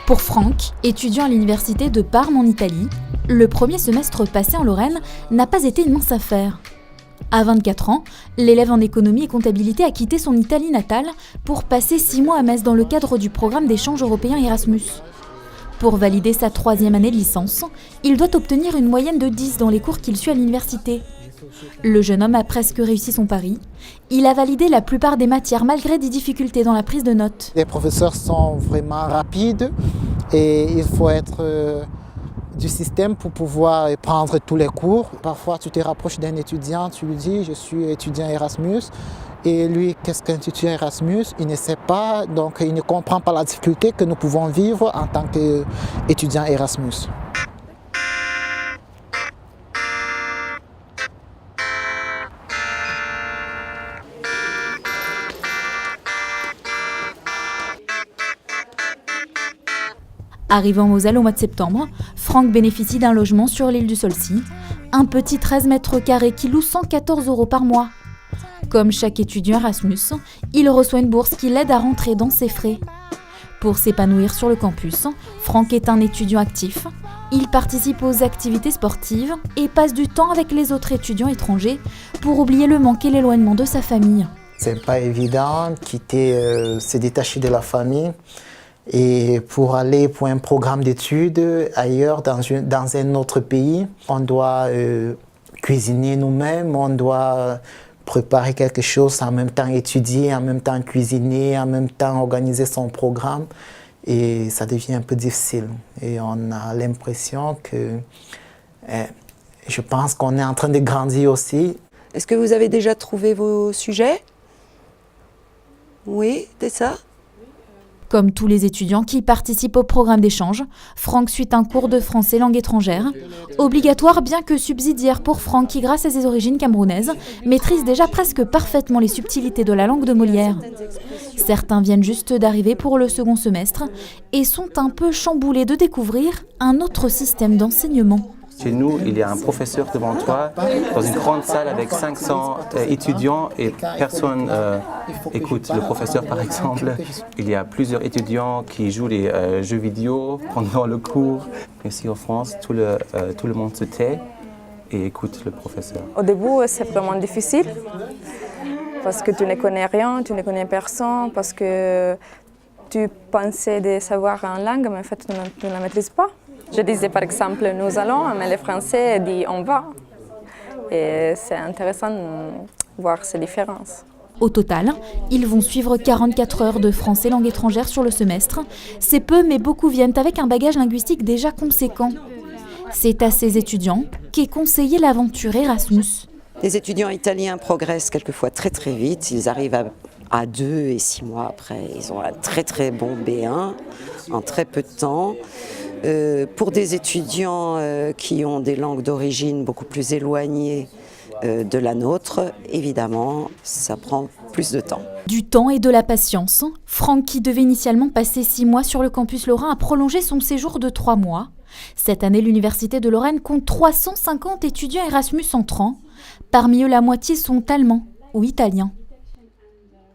Pour Franck, étudiant à l'université de Parme en Italie, le premier semestre passé en Lorraine n'a pas été une mince affaire. À 24 ans, l'élève en économie et comptabilité a quitté son Italie natale pour passer 6 mois à Metz dans le cadre du programme d'échange européen Erasmus. Pour valider sa 3e année de licence, il doit obtenir une moyenne de 10 dans les cours qu'il suit à l'université. Le jeune homme a presque réussi son pari. Il a validé la plupart des matières malgré des difficultés dans la prise de notes. Les professeurs sont vraiment rapides et il faut être du système pour pouvoir prendre tous les cours. Parfois, tu te rapproches d'un étudiant, tu lui dis « je suis étudiant Erasmus ». Et lui, qu'est-ce qu'un étudiant Erasmus? Il ne sait pas, donc il ne comprend pas la difficulté que nous pouvons vivre en tant qu'étudiant Erasmus. Arrivé en Moselle au mois de septembre, Franck bénéficie d'un logement sur l'île du Saulcy, un petit 13 mètres carrés qui loue 114 € par mois. Comme chaque étudiant Erasmus, il reçoit une bourse qui l'aide à rentrer dans ses frais. Pour s'épanouir sur le campus, Franck est un étudiant actif. Il participe aux activités sportives et passe du temps avec les autres étudiants étrangers pour oublier le manque et l'éloignement de sa famille. C'est pas évident de quitter, se détacher de la famille. Et pour aller pour un programme d'études ailleurs, dans un autre pays, on doit cuisiner nous-mêmes, on doit préparer quelque chose, en même temps étudier, en même temps cuisiner, en même temps organiser son programme. Et ça devient un peu difficile. Et on a l'impression que, je pense qu'on est en train de grandir aussi. Est-ce que vous avez déjà trouvé vos sujets? Oui, c'est ça? Comme tous les étudiants qui participent au programme d'échange, Franck suit un cours de français langue étrangère, obligatoire bien que subsidiaire pour Franck qui, grâce à ses origines camerounaises, maîtrise déjà presque parfaitement les subtilités de la langue de Molière. Certains viennent juste d'arriver pour le second semestre et sont un peu chamboulés de découvrir un autre système d'enseignement. Chez nous, il y a un professeur devant toi, dans une grande salle avec 500 étudiants et personne écoute le professeur par exemple. Il y a plusieurs étudiants qui jouent les jeux vidéo pendant le cours. Ici en France, tout le monde se tait et écoute le professeur. Au début, c'est vraiment difficile parce que tu ne connais rien, tu ne connais personne, parce que tu pensais de savoir une langue, mais en fait, tu ne la maîtrises pas. Je disais par exemple « nous allons », mais les Français disent « on va ». Et c'est intéressant de voir ces différences. Au total, ils vont suivre 44 heures de français langue étrangère sur le semestre. C'est peu, mais beaucoup viennent avec un bagage linguistique déjà conséquent. C'est à ces étudiants qu'est conseillée l'aventure Erasmus. Les étudiants italiens progressent quelquefois très très vite. Ils arrivent à 2 et 6 mois après. Ils ont un très très bon B1 en très peu de temps. Pour des étudiants qui ont des langues d'origine beaucoup plus éloignées de la nôtre, évidemment, ça prend plus de temps. Du temps et de la patience, Franck, qui devait initialement passer 6 mois sur le campus lorrain, a prolongé son séjour de 3 mois. Cette année, l'Université de Lorraine compte 350 étudiants Erasmus entrants. Parmi eux, la moitié sont allemands ou italiens.